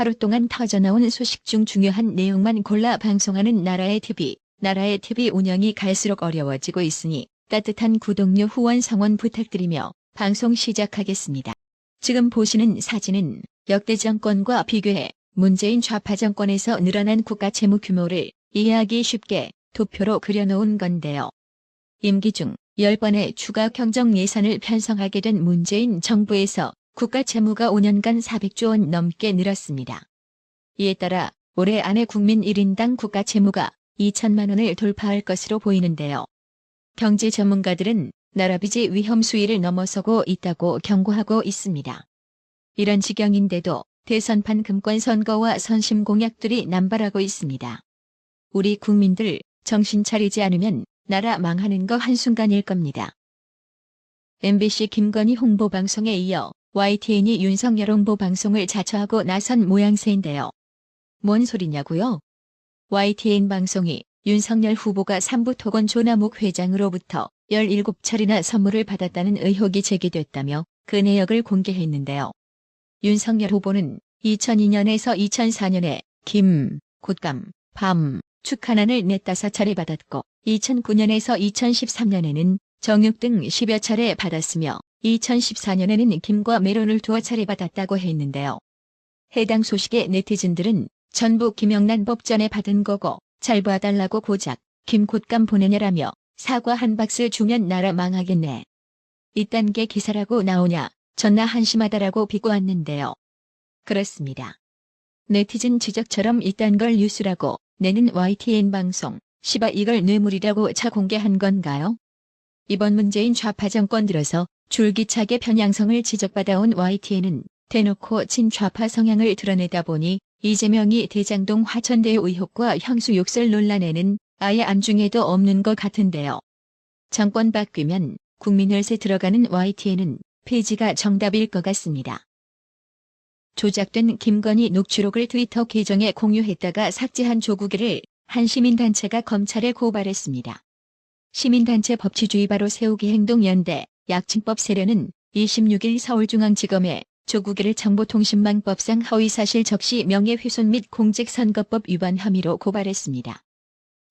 하루 동안 터져나온 소식 중 중요한 내용만 골라 방송하는 나라의 TV. 나라의 TV 운영이 갈수록 어려워지고 있으니 따뜻한 구독료 후원 성원 부탁드리며 방송 시작하겠습니다. 지금 보시는 사진은 역대 정권과 비교해 문재인 좌파 정권에서 늘어난 국가 채무 규모를 이해하기 쉽게 도표로 그려놓은 건데요. 임기 중 10번의 추가 경정 예산을 편성하게 된 문재인 정부에서 국가 채무가 5년간 400조 원 넘게 늘었습니다. 이에 따라 올해 안에 국민 1인당 국가 채무가 2천만 원을 돌파할 것으로 보이는데요. 경제 전문가들은 나라 빚이 위험 수위를 넘어서고 있다고 경고하고 있습니다. 이런 지경인데도 대선판 금권 선거와 선심 공약들이 남발하고 있습니다. 우리 국민들 정신 차리지 않으면 나라 망하는 거 한순간일 겁니다. MBC 김건희 홍보방송에 이어 YTN이 윤석열 홍보방송을 자처하고 나선 모양새인데요. 뭔 소리냐고요? YTN 방송이 윤석열 후보가 삼부토건 조남욱 회장으로부터 17차례나 선물을 받았다는 의혹이 제기됐다며 그 내역을 공개했는데요. 윤석열 후보는 2002년에서 2004년에 김, 곶감, 밤, 축하난을 45차례 받았고 2009년에서 2013년에는 정육 등 10여 차례 받았으며 2014년에는 김과 메론을 2차례 받았다고 했는데요. 해당 소식에 네티즌들은 전부 김영란 법전에 받은 거고 잘 봐달라고 고작 김 곶감 보내냐라며 사과 한 박스 주면 나라 망하겠네. 이딴 게 기사라고 나오냐 전나 한심하다라고 비꼬았는데요. 그렇습니다. 네티즌 지적처럼 이딴 걸 뉴스라고 내는 YTN 방송 시바 이걸 뇌물이라고 차 공개한 건가요? 이번 문재인 좌파 정권 들어서 줄기차게 편향성을 지적받아온 YTN은 대놓고 친좌파 성향을 드러내다 보니 이재명이 대장동 화천대 의혹과 형수 욕설 논란에는 아예 안중에도 없는 것 같은데요. 정권 바뀌면 국민혈세 들어가는 YTN은 폐지가 정답일 것 같습니다. 조작된 김건희 녹취록을 트위터 계정에 공유했다가 삭제한 조국이를 한 시민단체가 검찰에 고발했습니다. 시민단체 법치주의 바로 세우기 행동연대 약칭법 세련은 26일 서울중앙지검에 조국이를 정보통신망법상 허위사실 적시 명예훼손 및 공직선거법 위반 혐의로 고발했습니다.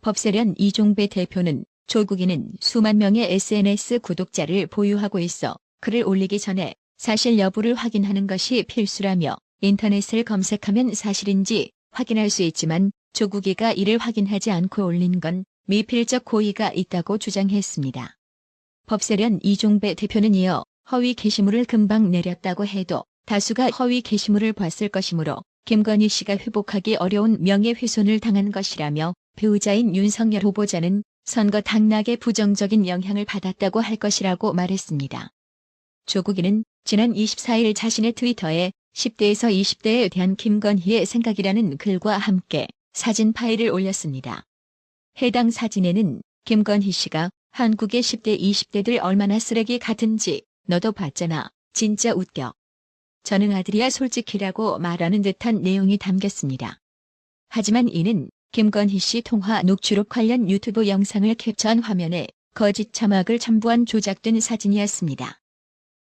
법세련 이종배 대표는 조국이는 수만 명의 SNS 구독자를 보유하고 있어 글을 올리기 전에 사실 여부를 확인하는 것이 필수라며 인터넷을 검색하면 사실인지 확인할 수 있지만 조국이가 이를 확인하지 않고 올린 건 미필적 고의가 있다고 주장했습니다. 법세련 이종배 대표는 이어 허위 게시물을 금방 내렸다고 해도 다수가 허위 게시물을 봤을 것이므로 김건희 씨가 회복하기 어려운 명예훼손을 당한 것이라며 배우자인 윤석열 후보자는 선거 당락에 부정적인 영향을 받았다고 할 것이라고 말했습니다. 조국이는 지난 24일 자신의 트위터에 10대에서 20대에 대한 김건희의 생각이라는 글과 함께 사진 파일을 올렸습니다. 해당 사진에는 김건희 씨가 한국의 10대 20대들 얼마나 쓰레기 같은지 너도 봤잖아. 진짜 웃겨. 저는 아들이야 솔직히라고 말하는 듯한 내용이 담겼습니다. 하지만 이는 김건희 씨 통화 녹취록 관련 유튜브 영상을 캡처한 화면에 거짓 자막을 첨부한 조작된 사진이었습니다.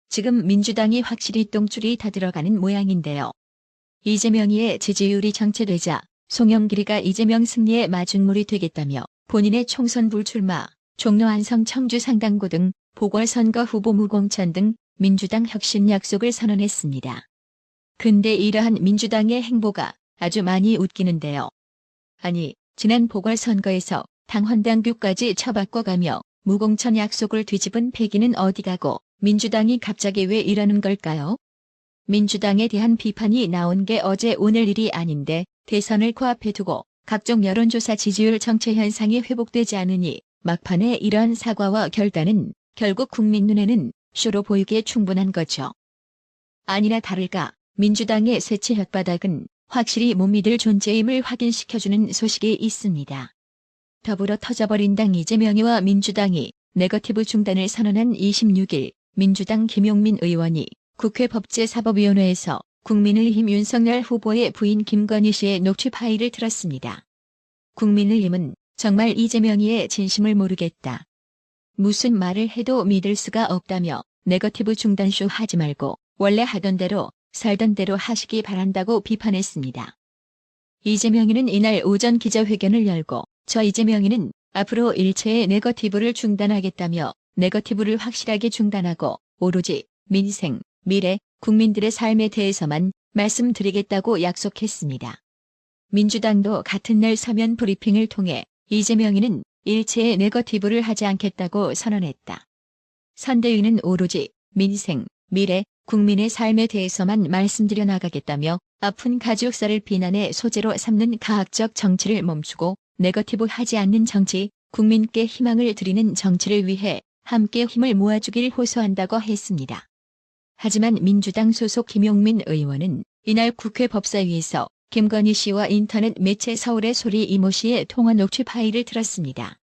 지금 민주당이 확실히 똥줄이 다 들어가는 모양인데요. 이재명이의 지지율이 정체되자 송영길이가 이재명 승리의 마중물이 되겠다며 본인의 총선 불출마, 종로 안성 청주 상당구 등 보궐선거 후보 무공천 등 민주당 혁신 약속을 선언했습니다. 근데 이러한 민주당의 행보가 아주 많이 웃기는데요. 아니, 지난 보궐선거에서 당헌당규까지 처바꿔가며 무공천 약속을 뒤집은 패기는 어디 가고 민주당이 갑자기 왜 이러는 걸까요? 민주당에 대한 비판이 나온 게 어제 오늘 일이 아닌데 대선을 코앞에 두고 각종 여론조사 지지율 정체 현상이 회복되지 않으니 막판에 이러한 사과와 결단은 결국 국민 눈에는 쇼로 보이기에 충분한 거죠. 아니나 다를까 민주당의 새치 혓바닥은 확실히 못 믿을 존재임을 확인시켜주는 소식이 있습니다. 더불어 터져버린 당 이재명이와 민주당이 네거티브 중단을 선언한 26일 민주당 김용민 의원이 국회 법제사법위원회에서 국민의힘 윤석열 후보의 부인 김건희 씨의 녹취 파일을 틀었습니다. 국민의힘은 정말 이재명이의 진심을 모르겠다. 무슨 말을 해도 믿을 수가 없다며 네거티브 중단쇼 하지 말고 원래 하던 대로 살던 대로 하시기 바란다고 비판했습니다. 이재명이는 이날 오전 기자회견을 열고 이재명이는 앞으로 일체의 네거티브를 중단하겠다며 네거티브를 확실하게 중단하고 오로지 민생, 미래, 국민들의 삶에 대해서만 말씀드리겠다고 약속했습니다. 민주당도 같은 날 사면 브리핑을 통해 이재명이는 일체의 네거티브를 하지 않겠다고 선언했다. 선대위는 오로지 민생, 미래, 국민의 삶에 대해서만 말씀드려 나가겠다며 아픈 가족사를 비난의 소재로 삼는 가학적 정치를 멈추고 네거티브 하지 않는 정치, 국민께 희망을 드리는 정치를 위해 함께 힘을 모아주길 호소한다고 했습니다. 하지만 민주당 소속 김용민 의원은 이날 국회 법사위에서 김건희 씨와 인터넷 매체 서울의 소리 이모 씨의 통화 녹취 파일을 틀었습니다.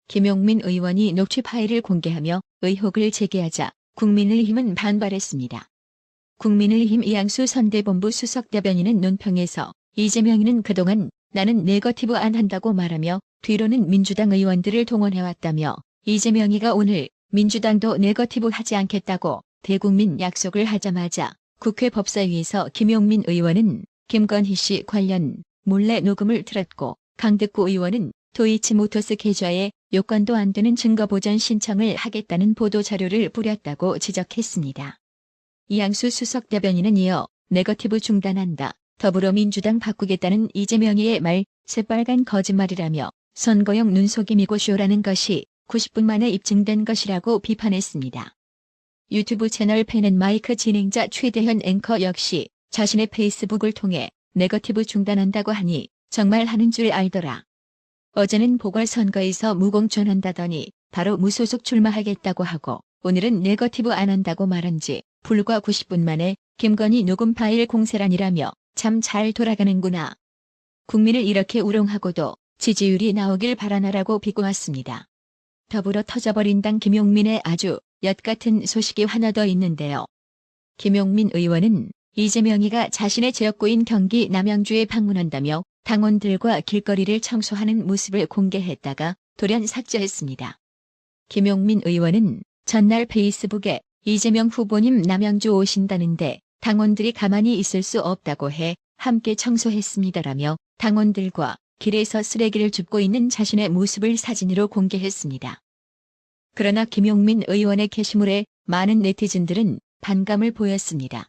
김용민 의원이 녹취 파일을 공개하며 의혹을 제기하자 국민의힘은 반발했습니다. 국민의힘 이양수 선대본부 수석 대변인은 논평에서 이재명이는 그동안 나는 네거티브 안 한다고 말하며 뒤로는 민주당 의원들을 동원해왔다며 이재명이가 오늘 민주당도 네거티브 하지 않겠다고 대국민 약속을 하자마자 국회 법사위에서 김용민 의원은 김건희 씨 관련 몰래 녹음을 틀었고 강득구 의원은 도이치모터스 계좌에 요건도 안 되는 증거보전 신청을 하겠다는 보도자료를 뿌렸다고 지적했습니다. 이양수 수석 대변인은 이어 네거티브 중단한다. 더불어민주당 바꾸겠다는 이재명이의 말 새빨간 거짓말이라며 선거용 눈속임이고 쇼라는 것이 90분 만에 입증된 것이라고 비판했습니다. 유튜브 채널 펜앤마이크 진행자 최대현 앵커 역시 자신의 페이스북을 통해 네거티브 중단한다고 하니 정말 하는 줄 알더라. 어제는 보궐선거에서 무공천한다더니 바로 무소속 출마하겠다고 하고 오늘은 네거티브 안 한다고 말한 지 불과 90분 만에 김건희 녹음 파일 공세란이라며 참 잘 돌아가는구나. 국민을 이렇게 우롱하고도 지지율이 나오길 바라나라고 비꼬았습니다. 더불어 터져버린 당 김용민의 아주 엿같은 소식이 하나 더 있는데요. 김용민 의원은 이재명이가 자신의 지역구인 경기 남양주에 방문한다며 당원들과 길거리를 청소하는 모습을 공개했다가 돌연 삭제했습니다. 김용민 의원은 전날 페이스북에 이재명 후보님 남양주 오신다는데 당원들이 가만히 있을 수 없다고 해 함께 청소했습니다라며 당원들과 길에서 쓰레기를 줍고 있는 자신의 모습을 사진으로 공개했습니다. 그러나 김용민 의원의 게시물에 많은 네티즌들은 반감을 보였습니다.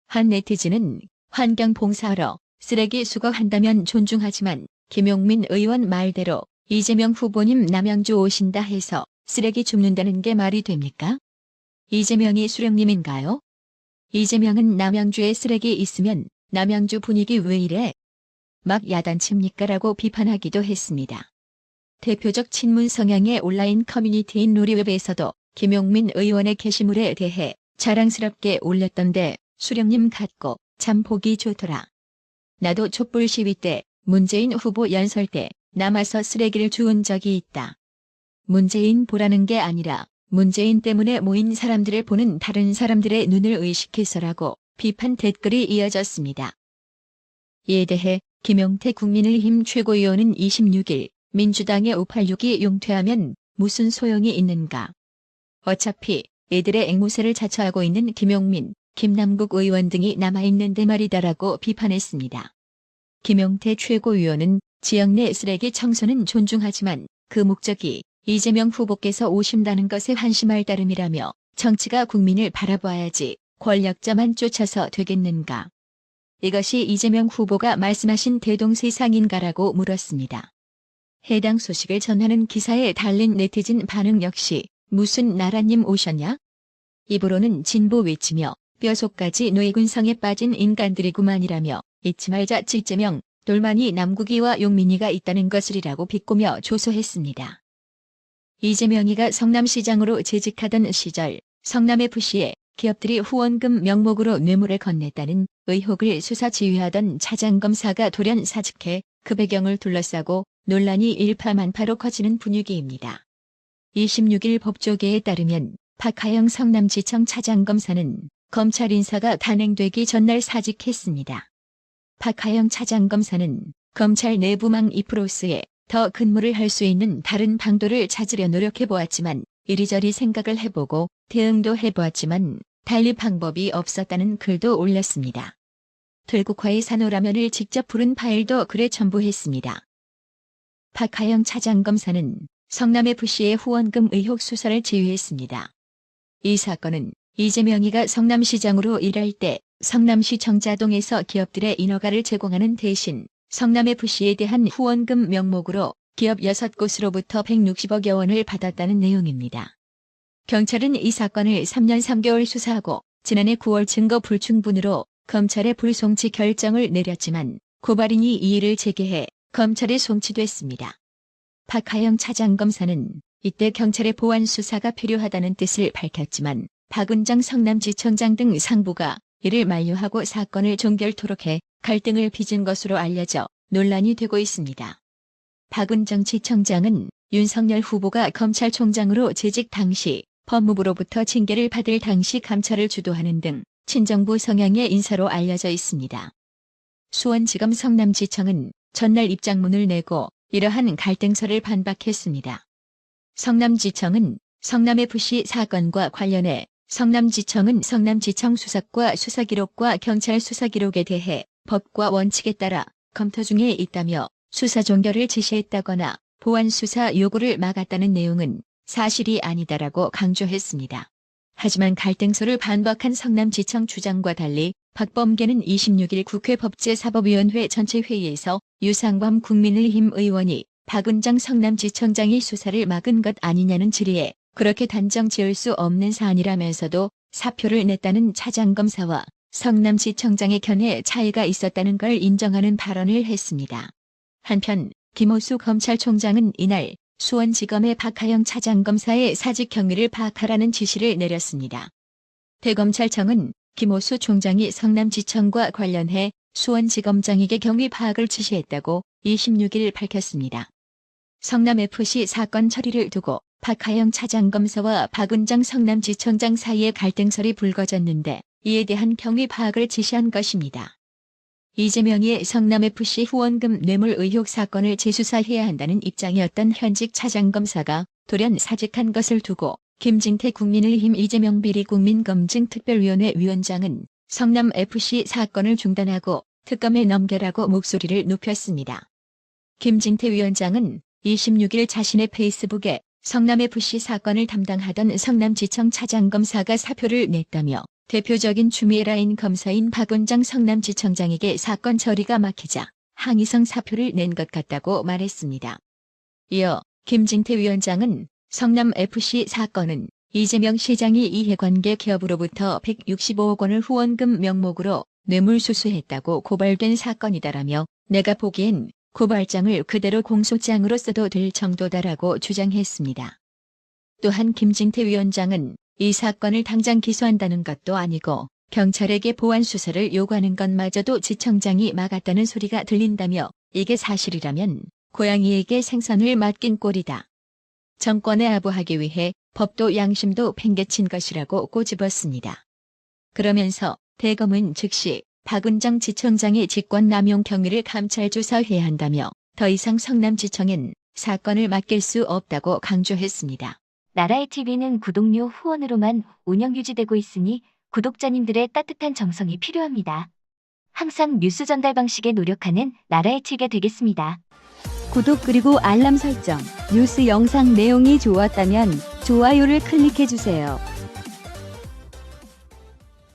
한 네티즌은 환경 봉사하러 쓰레기 수거한다면 존중하지만 김용민 의원 말대로 이재명 후보님 남양주 오신다 해서 쓰레기 줍는다는 게 말이 됩니까? 이재명이 수령님인가요? 이재명은 남양주에 쓰레기 있으면 남양주 분위기 왜 이래? 막 야단칩니까? 라고 비판하기도 했습니다. 대표적 친문 성향의 온라인 커뮤니티인 누리웹에서도 김용민 의원의 게시물에 대해 자랑스럽게 올렸던데 수령님 같고 참 보기 좋더라. 나도 촛불 시위 때 문재인 후보 연설 때 남아서 쓰레기를 주운 적이 있다. 문재인 보라는 게 아니라 문재인 때문에 모인 사람들을 보는 다른 사람들의 눈을 의식해서라고 비판 댓글이 이어졌습니다. 이에 대해 김용태 국민의힘 최고위원은 26일 민주당의 586이 용퇴하면 무슨 소용이 있는가. 어차피 애들의 앵무새를 자처하고 있는 김용민, 김남국 의원 등이 남아있는데 말이다라고 비판했습니다. 김용태 최고위원은 지역 내 쓰레기 청소는 존중하지만 그 목적이 이재명 후보께서 오신다는 것에 한심할 따름이라며 정치가 국민을 바라봐야지 권력자만 쫓아서 되겠는가. 이것이 이재명 후보가 말씀하신 대동세상인가라고 물었습니다. 해당 소식을 전하는 기사에 달린 네티즌 반응 역시 무슨 나라님 오셨냐? 입으로는 진보 외치며 뼛속까지 노예군성에 빠진 인간들이구만이라며 잊지 말자 칠재명, 돌만이 남국이와 용민이가 있다는 것을이라고 비꼬며 조소했습니다. 이재명이가 성남시장으로 재직하던 시절 성남FC에 기업들이 후원금 명목으로 뇌물을 건넸다는 의혹을 수사 지휘하던 차장검사가 돌연 사직해 그 배경을 둘러싸고 논란이 일파만파로 커지는 분위기입니다. 26일 법조계에 따르면 박하영 성남지청 차장검사는 검찰 인사가 단행되기 전날 사직했습니다. 박하영 차장검사는 검찰 내부망 이프로스에 더 근무를 할 수 있는 다른 방도를 찾으려 노력해보았지만 이리저리 생각을 해보고 대응도 해보았지만 달리 방법이 없었다는 글도 올렸습니다. 들국화의 산호라면을 직접 부른 파일도 글에 첨부했습니다. 박하영 차장검사는 성남FC의 후원금 의혹 수사를 지휘했습니다. 이 사건은 이재명이가 성남시장으로 일할 때 성남시 정자동에서 기업들의 인허가를 제공하는 대신 성남FC에 대한 후원금 명목으로 기업 6곳으로부터 160억여 원을 받았다는 내용입니다. 경찰은 이 사건을 3년 3개월 수사하고 지난해 9월 증거 불충분으로 검찰에 불송치 결정을 내렸지만 고발인이 이의를 제기해 검찰에 송치됐습니다. 박하영 차장검사는 이때 경찰의 보완 수사가 필요하다는 뜻을 밝혔지만 박은정 성남지청장 등 상부가 이를 만류하고 사건을 종결토록 해 갈등을 빚은 것으로 알려져 논란이 되고 있습니다. 박은정 지청장은 윤석열 후보가 검찰총장으로 재직 당시 법무부로부터 징계를 받을 당시 감찰을 주도하는 등 친정부 성향의 인사로 알려져 있습니다. 수원지검 성남지청은 전날 입장문을 내고 이러한 갈등설을 반박했습니다. 성남지청은 성남FC 사건과 관련해 성남지청은 성남지청 수사과 수사기록과 경찰 수사기록에 대해 법과 원칙에 따라 검토 중에 있다며 수사 종결을 지시했다거나 보완 수사 요구를 막았다는 내용은 사실이 아니다라고 강조했습니다. 하지만 갈등설을 반박한 성남지청 주장과 달리 박범계는 26일 국회 법제사법위원회 전체회의에서 유상범 국민의힘 의원이 박은정 성남지청장이 수사를 막은 것 아니냐는 질의에 그렇게 단정 지을 수 없는 사안이라면서도 사표를 냈다는 차장검사와 성남지청장의 견해에 차이가 있었다는 걸 인정하는 발언을 했습니다. 한편 김호수 검찰총장은 이날 수원지검의 박하영 차장검사의 사직 경위를 파악하라는 지시를 내렸습니다. 대검찰청은 김호수 총장이 성남지청과 관련해 수원지검장에게 경위 파악을 지시했다고 26일 밝혔습니다. 성남FC 사건 처리를 두고 박하영 차장검사와 박은정 성남지청장 사이에 갈등설이 불거졌는데 이에 대한 경위 파악을 지시한 것입니다. 이재명의 성남FC 후원금 뇌물 의혹 사건을 재수사해야 한다는 입장이었던 현직 차장검사가 돌연 사직한 것을 두고 김진태 국민의힘 이재명 비리 국민검증특별위원회 위원장은 성남FC 사건을 중단하고 특검에 넘겨라고 목소리를 높였습니다. 김진태 위원장은 26일 자신의 페이스북에 성남FC 사건을 담당하던 성남지청 차장검사가 사표를 냈다며 대표적인 추미애라인 검사인 박은정 성남지청장에게 사건 처리가 막히자 항의성 사표를 낸 것 같다고 말했습니다. 이어 김진태 위원장은 성남FC 사건은 이재명 시장이 이해관계 기업으로부터 165억 원을 후원금 명목으로 뇌물수수했다고 고발된 사건이다라며 내가 보기엔 고발장을 그대로 공소장으로 써도 될 정도다라고 주장했습니다. 또한 김진태 위원장은 이 사건을 당장 기소한다는 것도 아니고 경찰에게 보완 수사를 요구하는 것마저도 지청장이 막았다는 소리가 들린다며 이게 사실이라면 고양이에게 생선을 맡긴 꼴이다. 정권에 아부하기 위해 법도 양심도 팽개친 것이라고 꼬집었습니다. 그러면서 대검은 즉시 박은정 지청장의 직권남용 경위를 감찰 조사해야 한다며 더 이상 성남지청엔 사건을 맡길 수 없다고 강조했습니다. 나라의 TV는 구독료 후원으로만 운영 유지되고 있으니 구독자님들의 따뜻한 정성이 필요합니다. 항상 뉴스 전달 방식에 노력하는 나라의 TV가 되겠습니다. 구독 그리고 알람 설정, 뉴스 영상 내용이 좋았다면 좋아요를 클릭해주세요.